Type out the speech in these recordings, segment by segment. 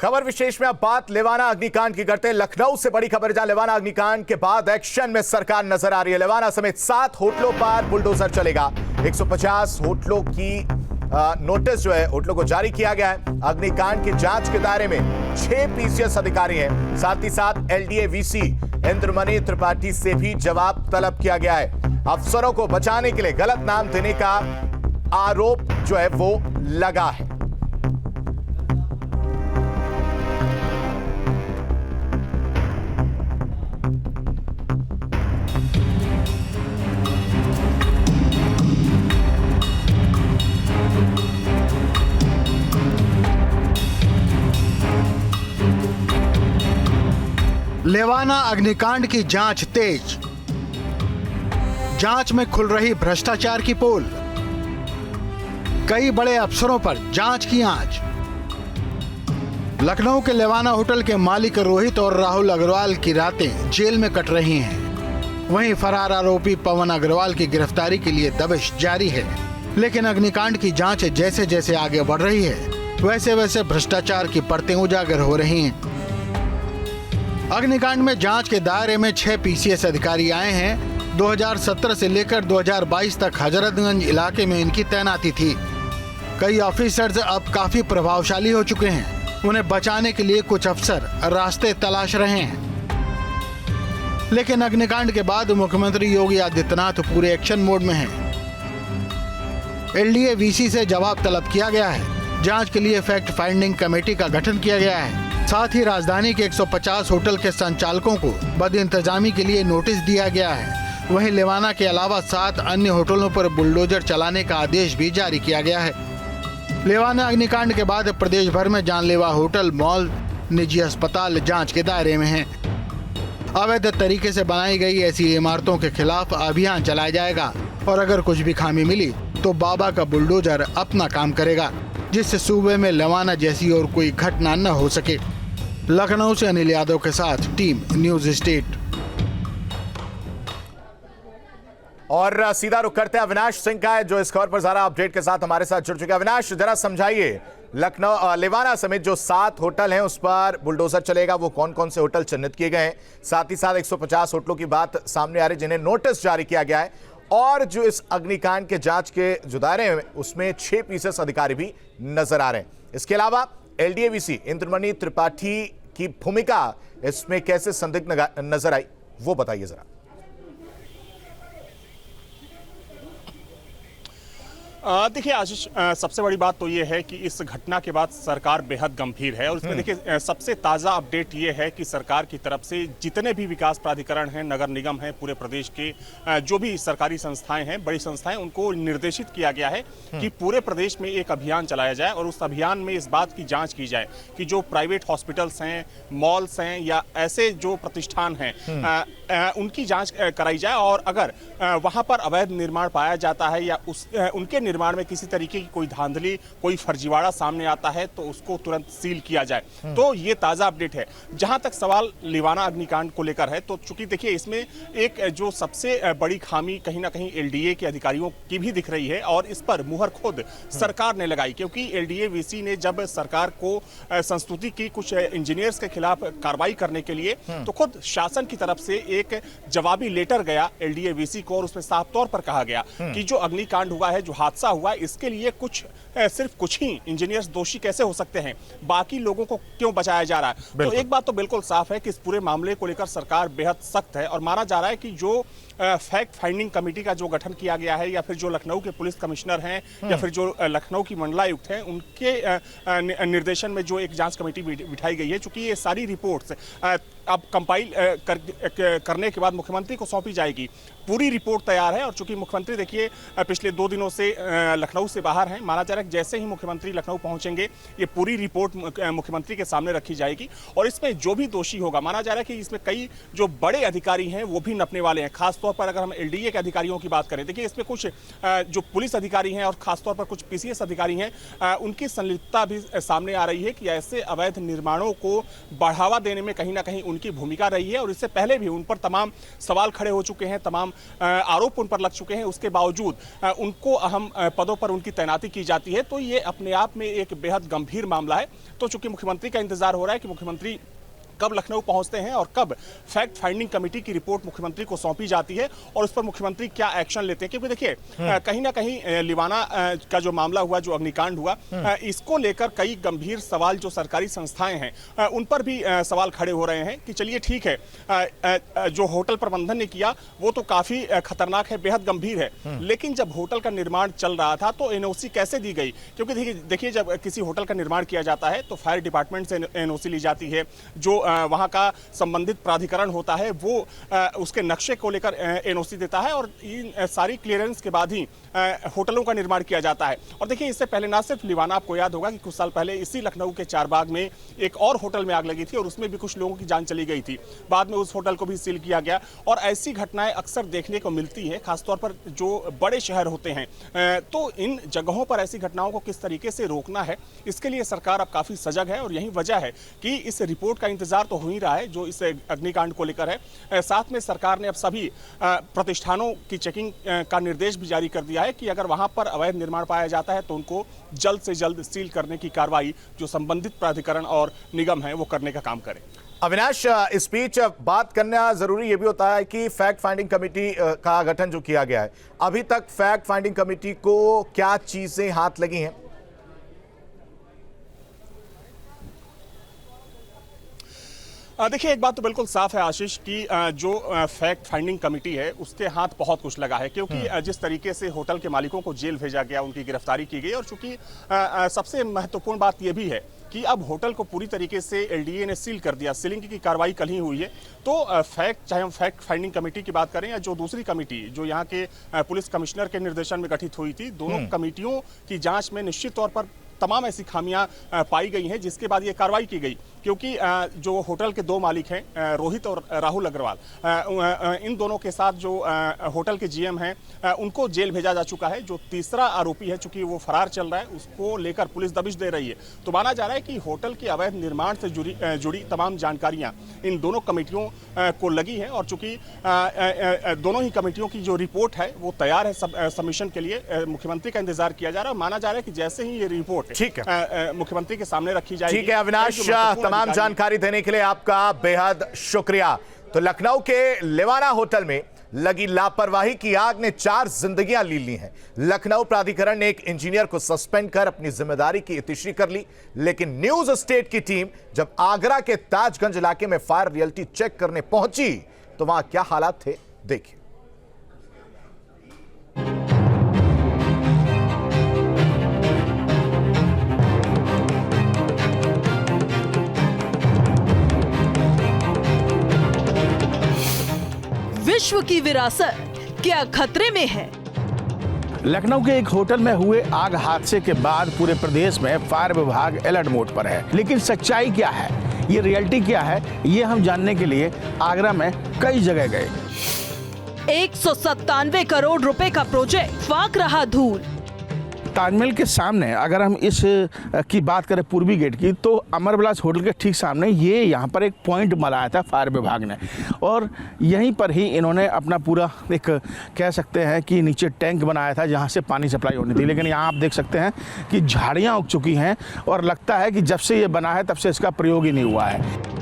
खबर विशेष में अब बात लेवाना अग्निकांड की करते हैं। लखनऊ से बड़ी खबर, जहां लेवाना अग्निकांड के बाद एक्शन में सरकार नजर आ रही है। लेवाना समेत 7 होटलों पर बुलडोजर चलेगा। 150 होटलों की नोटिस जो है होटलों को जारी किया गया है। अग्निकांड की जांच के दायरे में 6 पीसीएस अधिकारी हैं। साथ ही साथ एलडीए वीसी इंद्रमणि त्रिपाठी से भी जवाब तलब किया गया है। अफसरों को बचाने के लिए गलत नाम देने का आरोप जो है वो लगा है। लेवाना अग्निकांड की जांच तेज, जांच में खुल रही भ्रष्टाचार की पोल। कई बड़े अफसरों पर जांच की आंच। लखनऊ के लेवाना होटल के मालिक रोहित और राहुल अग्रवाल की रातें जेल में कट रही हैं। वहीं फरार आरोपी पवन अग्रवाल की गिरफ्तारी के लिए दबिश जारी है। लेकिन अग्निकांड की जांच जैसे जैसे आगे बढ़ रही है, वैसे वैसे भ्रष्टाचार की परतें उजागर हो रही हैं। अग्निकांड में जांच के दायरे में 6 पीसीएस अधिकारी आए हैं। 2017 से लेकर 2022 तक हजरतगंज इलाके में इनकी तैनाती थी। कई ऑफिसर्स अब काफी प्रभावशाली हो चुके हैं। उन्हें बचाने के लिए कुछ अफसर रास्ते तलाश रहे हैं। लेकिन अग्निकांड के बाद मुख्यमंत्री योगी आदित्यनाथ पूरे एक्शन मोड में हैं। एलडीए वीसी से जवाब तलब किया गया है। जांच के लिए फैक्ट फाइंडिंग कमेटी का गठन किया गया है। साथ ही राजधानी के 150 होटल के संचालकों को बदइंतजामी के लिए नोटिस दिया गया है। वहीं लेवाना के अलावा 7 अन्य होटलों पर बुलडोजर चलाने का आदेश भी जारी किया गया है। लेवाना अग्निकांड के बाद प्रदेश भर में जानलेवा होटल, मॉल, निजी अस्पताल जांच के दायरे में हैं। अवैध तरीके से बनाई गई ऐसी इमारतों के खिलाफ अभियान चलाया जाएगा और अगर कुछ भी खामी मिली तो बाबा का बुलडोजर अपना काम करेगा, जिससे सूबे में लेवाना जैसी और कोई घटना न हो सके। लखनऊ से अनिल यादव के साथ टीम न्यूज स्टेट। और सीधा रुख करते हैं अविनाश सिंह का है, जो इस खबर पर ज्यादा अपडेट के साथ हमारे साथ जुड़ चुके हैं। अविनाश, जरा समझाइए, लखनऊ लेवाना समेत जो 7 होटल हैं उस पर बुलडोजर चलेगा, वो कौन कौन से होटल चिन्हित किए गए हैं? साथ ही साथ 150 होटलों की बात सामने आ रही जिन्हें नोटिस जारी किया गया है, और जो इस अग्निकांड के जांच के जो दायरे हैं उसमें 6 पीसीएस अधिकारी भी नजर आ रहे हैं। इसके अलावा एलडीए वीसी इंद्रमणि त्रिपाठी की भूमिका इसमें कैसे संदिग्ध नजर आई, वो बताइए जरा। देखिए आशीष, सबसे बड़ी बात तो ये है कि इस घटना के बाद सरकार बेहद गंभीर है। और इसमें देखिए सबसे ताज़ा अपडेट ये है कि सरकार की तरफ से जितने भी विकास प्राधिकरण हैं, नगर निगम हैं, पूरे प्रदेश के जो भी सरकारी संस्थाएं हैं, बड़ी संस्थाएं, उनको निर्देशित किया गया है कि पूरे प्रदेश में एक अभियान चलाया जाए और उस अभियान में इस बात की जाँच की जाए कि जो प्राइवेट हॉस्पिटल्स हैं, मॉल्स हैं या ऐसे जो प्रतिष्ठान हैं उनकी जाँच कराई जाए। और अगर वहाँ पर अवैध निर्माण पाया जाता है या उनके निर्माण में किसी तरीके की कोई धांधली, कोई फर्जीवाड़ा सामने आता है तो उसको तुरंत सील किया जाए। तो ये ताजा अपडेट है। जहां तक सवाल लेवाना अग्निकांड को लेकर है, तो चूंकि देखिए इसमें एक जो सबसे बड़ी खामी कहीं ना कहीं एलडीए के अधिकारियों की भी दिख रही है और इस पर मुहर खुद सरकार ने लगाई, क्योंकि एलडीए वीसी ने जब सरकार को संस्तुति की कुछ इंजीनियर्स के खिलाफ कार्रवाई करने के लिए, तो खुद शासन की तरफ से एक जवाबी लेटर गया एलडीए वीसी को और उसमें साफ तौर पर कहा गया कि जो अग्निकांड हुआ है, जो हादसा हुआ, इसके लिए सिर्फ कुछ ही इंजीनियर्स दोषी कैसे हो सकते हैं, बाकी लोगों को क्यों बचाया जा रहा है। तो एक बात तो बिल्कुल साफ है कि इस पूरे मामले को लेकर सरकार बेहद सख्त है और माना जा रहा है कि जो फैक्ट फाइंडिंग कमेटी का जो गठन किया गया है या फिर जो लखनऊ के पुलिस कमिश्नर हैं या फिर जो लखनऊ की मंडलायुक्त हैं, उनके निर्देशन में जो एक जांच कमेटी बिठाई गई है, चूंकि ये सारी रिपोर्ट्स अब कंपाइल करने के बाद मुख्यमंत्री को सौंपी जाएगी। पूरी रिपोर्ट तैयार है और चूंकि मुख्यमंत्री देखिए पिछले 2 दिनों से लखनऊ से बाहर हैं, माना जा रहा है कि जैसे ही मुख्यमंत्री लखनऊ पहुंचेंगे ये पूरी रिपोर्ट मुख्यमंत्री के सामने रखी जाएगी और इसमें जो भी दोषी होगा, माना जा रहा है कि इसमें कई जो बड़े अधिकारी हैं वो भी नपने वाले हैं। खासतौर पर अगर हम एलडीए के अधिकारियों की बात करें, देखिए इसमें कुछ जो पुलिस अधिकारी हैं और खासतौर पर कुछ पीसीएस अधिकारी हैं, उनकी संलिप्तता भी सामने आ रही है कि ऐसे अवैध निर्माणों को बढ़ावा देने में कहीं ना कहीं उनकी भूमिका रही है और इससे पहले भी उन पर तमाम सवाल खड़े हो चुके हैं, तमाम आरोप उन पर लग चुके हैं। उसके बावजूद उनको अहम पदों पर उनकी तैनाती की जाती है, तो ये अपने आप में एक बेहद गंभीर मामला है। तो चूंकि मुख्यमंत्री का इंतजार हो रहा है कि मुख्यमंत्री कब लखनऊ पहुंचते हैं और कब फैक्ट फाइंडिंग कमेटी की रिपोर्ट मुख्यमंत्री को सौंपी जाती है और उस पर मुख्यमंत्री क्या एक्शन लेते हैं, क्योंकि देखिए कहीं ना कहीं लिवाना का जो मामला हुआ, जो अग्निकांड हुआ, इसको लेकर कई गंभीर सवाल जो सरकारी संस्थाएं हैं उन पर भी सवाल खड़े हो रहे हैं कि चलिए ठीक है, जो होटल प्रबंधन ने किया वो तो काफी खतरनाक है, बेहद गंभीर है, लेकिन जब होटल का निर्माण चल रहा था तो एनओसी कैसे दी गई? क्योंकि देखिए जब किसी होटल का निर्माण किया जाता है तो फायर डिपार्टमेंट से एनओसी ली जाती है, जो वहां का संबंधित प्राधिकरण होता है वो उसके नक्शे को लेकर एनओसी देता है और इन सारी क्लियरेंस के बाद ही होटलों का निर्माण किया जाता है। और देखिए इससे पहले ना सिर्फ लिवाना, आपको याद होगा कि कुछ साल पहले इसी लखनऊ के चारबाग में एक और होटल में आग लगी थी और उसमें भी कुछ लोगों की जान चली गई थी। बाद में उस होटल को भी सील किया गया और ऐसी घटनाएं अक्सर देखने को मिलती हैं, खासतौर पर जो बड़े शहर होते हैं। तो इन जगहों पर ऐसी घटनाओं को किस तरीके से रोकना है, इसके लिए सरकार अब काफी सजग है और यही वजह है कि इस रिपोर्ट का इंतजार तो हो ही रहा है जो इस अग्निकांड को लेकर है। साथ में सरकार ने अब सभी प्रतिष्ठानों की चेकिंग का निर्देश भी जारी कर दिया है कि अगर वहां पर अवैध निर्माण पाया जाता है तो उनको जल्द से जल्द सील करने की कार्रवाई जो संबंधित प्राधिकरण और निगम है वो करने का काम करें। अविनाश, इस बीच बात करना जरूरी ये भी होता है कि फैक्ट फाइंडिंग कमेटी का गठन जो किया गया है, अभी तक फैक्ट फाइंडिंग कमेटी को क्या चीजें हाथ लगी हैं? देखिए एक बात तो बिल्कुल साफ है आशीष कि जो फैक्ट फाइंडिंग कमेटी है उसके हाथ बहुत कुछ लगा है, क्योंकि जिस तरीके से होटल के मालिकों को जेल भेजा गया, उनकी गिरफ्तारी की गई और चूंकि सबसे महत्वपूर्ण बात यह भी है कि अब होटल को पूरी तरीके से एलडीए ने सील कर दिया। सीलिंग की कार्रवाई कल ही हुई है। तो चाहे हम फैक्ट फाइंडिंग कमेटी की बात करें या जो दूसरी कमेटी जो यहाँ के पुलिस कमिश्नर के निर्देशन में गठित हुई थी, दोनों कमेटियों की जांच में निश्चित तौर पर तमाम ऐसी खामियां पाई गई हैं जिसके बाद ये कार्रवाई की गई, क्योंकि जो होटल के दो मालिक हैं रोहित और राहुल अग्रवाल, इन दोनों के साथ जो होटल के जीएम हैं उनको जेल भेजा जा चुका है। जो तीसरा आरोपी है, चूंकि वो फरार चल रहा है, उसको लेकर पुलिस दबिश दे रही है। तो माना जा रहा है कि होटल के अवैध निर्माण से जुड़ी तमाम जानकारियां इन दोनों कमेटियों को लगी हैं और चूंकि दोनों ही कमेटियों की जो रिपोर्ट है वो तैयार है सबमिशन के लिए, मुख्यमंत्री का इंतजार किया जा रहा है। माना जा रहा है कि जैसे ही ये रिपोर्ट ठीक है मुख्यमंत्री के सामने रखी जाएगी। ठीक है अविनाश, तमाम जानकारी देने के लिए आपका बेहद शुक्रिया। तो लखनऊ के लिवाना होटल में लगी लापरवाही की आग ने 4 जिंदगियां ली हैं। लखनऊ प्राधिकरण ने एक इंजीनियर को सस्पेंड कर अपनी जिम्मेदारी की इतिश्री कर ली, लेकिन न्यूज स्टेट की टीम जब आगरा के ताजगंज इलाके में फायर रियलिटी चेक करने पहुंची तो वहां क्या हालात थे, देखिए। विश्व की विरासत क्या खतरे में है? लखनऊ के एक होटल में हुए आग हादसे के बाद पूरे प्रदेश में फायर विभाग अलर्ट मोड पर है, लेकिन सच्चाई क्या है, ये रियलिटी क्या है, ये हम जानने के लिए आगरा में कई जगह गए। 197 करोड़ रुपए का प्रोजेक्ट फाक रहा धूल। ताजमहल के सामने अगर हम इस की बात करें पूर्वी गेट की, तो अमर विलास होटल के ठीक सामने ये यहाँ पर एक पॉइंट बनाया था फायर विभाग ने और यहीं पर ही इन्होंने अपना पूरा एक कह सकते हैं कि नीचे टैंक बनाया था जहाँ से पानी सप्लाई होनी थी। लेकिन यहाँ आप देख सकते हैं कि झाड़ियाँ उग चुकी हैं और लगता है कि जब से ये बना है तब से इसका प्रयोग ही नहीं हुआ है।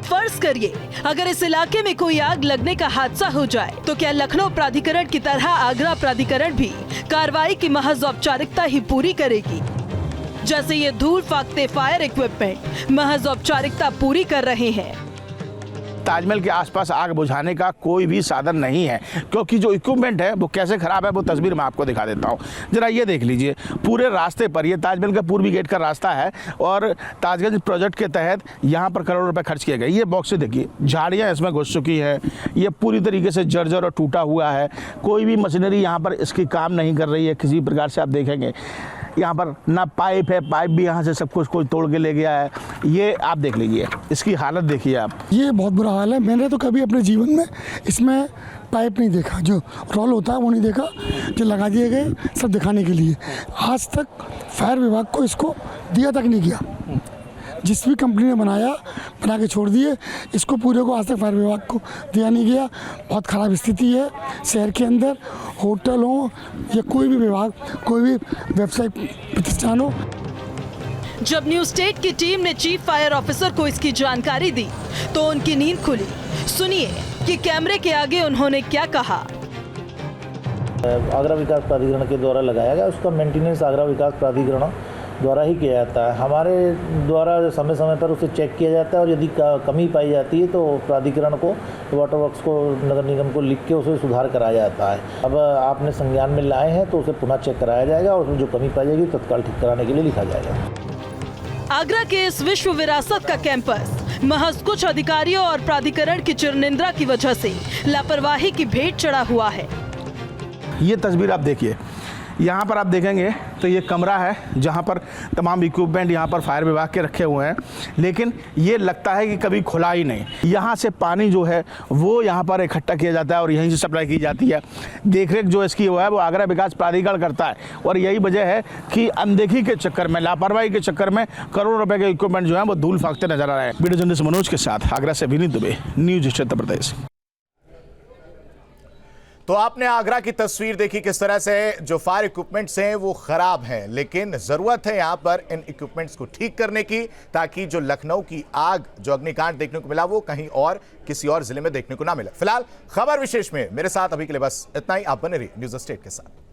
फर्ज करिए अगर इस इलाके में कोई आग लगने का हादसा हो जाए तो क्या लखनऊ प्राधिकरण की तरह आगरा प्राधिकरण भी कार्रवाई की महज औपचारिकता ही पूरी करेगी? जैसे ये धूल फाकते फायर इक्विपमेंट महज औपचारिकता पूरी कर रहे हैं। ताजमहल के आसपास आग बुझाने का कोई भी साधन नहीं है, क्योंकि जो इक्विपमेंट है वो कैसे खराब है वो तस्वीर मैं आपको दिखा देता हूँ। जरा ये देख लीजिए, पूरे रास्ते पर, ये ताजमहल का पूर्वी गेट का रास्ता है और ताजगंज प्रोजेक्ट के तहत यहाँ पर करोड़ों रुपए खर्च किए गए। ये बॉक्स देखिए, झाड़ियाँ इसमें घुस चुकी है, ये पूरी तरीके से जर्जर और टूटा हुआ है। कोई भी मशीनरी यहाँ पर इसकी काम नहीं कर रही है किसी प्रकार से। आप देखेंगे यहाँ पर ना पाइप है, पाइप भी यहाँ से सब कुछ कोई तोड़ के ले गया है। ये आप देख लीजिए, इसकी हालत देखिए आप। ये बहुत बुरा हाल है। मैंने तो कभी अपने जीवन में इसमें पाइप नहीं देखा, जो रोल होता है वो नहीं देखा, जो लगा दिए गए सब दिखाने के लिए। आज तक फायर विभाग को इसको दिया तक नहीं किया। जिस भी कंपनी ने बना के छोड़ दिए। इसको पूरे को आज तक फायर विभाग को दिया नहीं गया। बहुत ख़राब स्थिति है शहर के अंदर, होटल हो या कोई भी विभाग, कोई भी व्यवसायिक प्रतिष्ठान हो। जब न्यूज स्टेट की टीम ने चीफ फायर ऑफिसर को इसकी जानकारी दी तो उनकी नींद खुली। सुनिए कि कैमरे के आगे उन्होंने क्या कहा। आगरा विकास प्राधिकरण के द्वारा लगाया गया, उसका मेंटेनेंस आगरा विकास प्राधिकरण द्वारा ही किया जाता है। हमारे द्वारा समय समय पर उसे चेक किया जाता है और यदि कमी पाई जाती है तो प्राधिकरण को, वाटर वर्क्स को, नगर निगम को लिख के उसे सुधार कराया जाता है। अब आपने संज्ञान में लाए हैं तो उसे पुनः चेक कराया जाएगा और जो कमी पाई जाएगी तत्काल ठीक कराने के लिए लिखा जाएगा। आगरा के इस विश्व विरासत का कैंपस महज कुछ अधिकारियों और प्राधिकरण की चिरनिंद्रा की वजह से लापरवाही की भेंट चढ़ा हुआ है। ये तस्वीर आप देखिए, यहाँ पर आप देखेंगे तो ये कमरा है जहाँ पर तमाम इक्विपमेंट यहाँ पर फायर विभाग के रखे हुए हैं, लेकिन ये लगता है कि कभी खुला ही नहीं। यहाँ से पानी जो है वो यहाँ पर इकट्ठा किया जाता है और यहीं से सप्लाई की जाती है। देखरेख जो इसकी हुआ है वो आगरा विकास प्राधिकरण करता है और यही वजह है कि अनदेखी के चक्कर में, लापरवाही के चक्कर में करोड़ों रुपए के इक्विपमेंट जो है वो धूल फाकते नजर आ रहे हैं। वीडियो जर्नलिस्ट मनोज के साथ आगरा से विनीत दुबे, न्यूज उत्तर प्रदेश। तो आपने आगरा की तस्वीर देखी, किस तरह से जो फायर इक्विपमेंट्स हैं वो खराब हैं, लेकिन जरूरत है यहां पर इन इक्विपमेंट्स को ठीक करने की, ताकि जो लखनऊ की आग, जो अग्निकांड देखने को मिला वो कहीं और किसी और जिले में देखने को ना मिले। फिलहाल खबर विशेष में मेरे साथ अभी के लिए बस इतना ही। आप बने रहिए न्यूज़ स्टेट के साथ।